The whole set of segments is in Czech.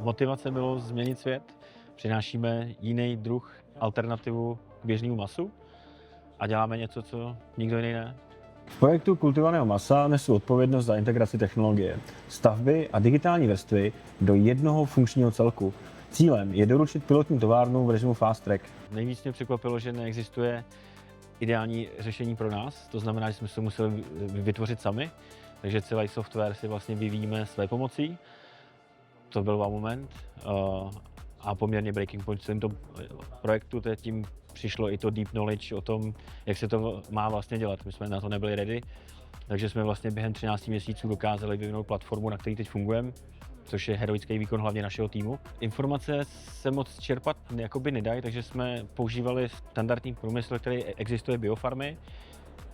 Motivace bylo změnit svět. Přinášíme jiný druh alternativu k běžnému masu a děláme něco, co nikdo jiný ne. V projektu kultivovaného masa nesu odpovědnost za integraci technologie, stavby a digitální vrstvy do jednoho funkčního celku. Cílem je doručit pilotní továrnu v režimu Fast Track. Nejvíc mě překvapilo, že neexistuje ideální řešení pro nás, to znamená, že jsme se to museli vytvořit sami, takže celý software si vlastně vyvíjíme své pomocí. To byl wow moment a poměrně breaking point v celém tom projektu, tím přišlo i to deep knowledge o tom, jak se to má vlastně dělat. My jsme na to nebyli ready, takže jsme vlastně během 13 měsíců dokázali vyvinout platformu, na které teď fungujeme, což je heroický výkon hlavně našeho týmu. Informace se moc čerpat jakoby nedají, takže jsme používali standardní průmysl, který existuje biofarmy,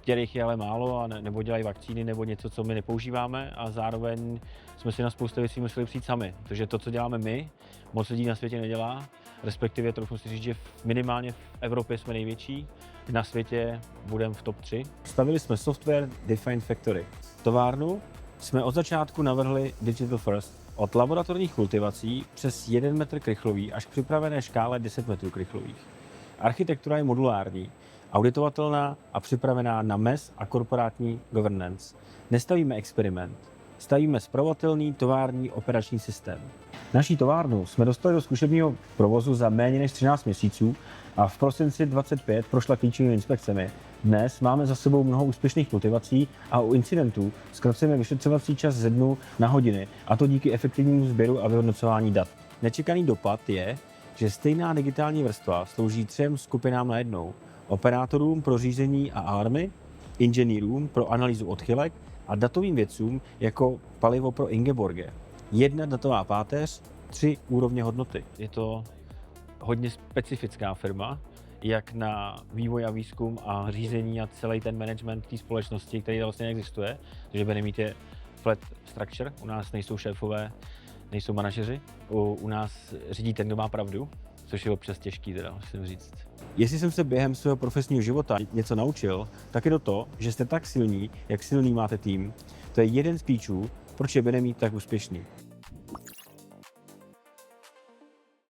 kterých je ale málo, nebo dělají vakcíny, nebo něco, co my nepoužíváme, a zároveň jsme si na spoustu věcí museli přijít sami. Takže to, co děláme my, moc lidí na světě nedělá, respektive trochu si říct, že minimálně v Evropě jsme největší, na světě budeme v top 3. Stavili jsme Software Defined Factory. Továrnu jsme od začátku navrhli Digital First. Od laboratorních kultivací přes 1 metr krychlový až k připravené škále 10 metrů krychlových. Architektura je modulární, auditovatelná a připravená na MES a korporátní governance. Nestavíme experiment, stavíme spravovatelný tovární operační systém. Naší továrnu jsme dostali do zkušebního provozu za méně než 13 měsíců a v prosinci 2025 prošla klíčovými inspekcemi. Dnes máme za sebou mnoho úspěšných kultivací a u incidentů zkracujeme vyšetřovací čas ze dnů na hodiny, a to díky efektivnímu sběru a vyhodnocování dat. Nečekaný dopad je, že stejná digitální vrstva slouží 3 skupinám najednou. Operátorům pro řízení a alarmy, inženýrům pro analýzu odchylek a datovým vědcům jako palivo pro Ingeborge. 1 datová páteř, 3 úrovně hodnoty. Je to hodně specifická firma, jak na vývoj a výzkum a řízení a celý ten management té společnosti, který vlastně neexistuje. Takže Benimít je flat structure, u nás nejsou šéfové, nejsou manažeři, u nás řídí ten, kdo má pravdu, což je občas těžký, teda musím říct. Jestli jsem se během svého profesního života něco naučil, tak je to, že jste tak silní, jak silný máte tým. To je jeden z klíčů, proč je Benimít tak úspěšný.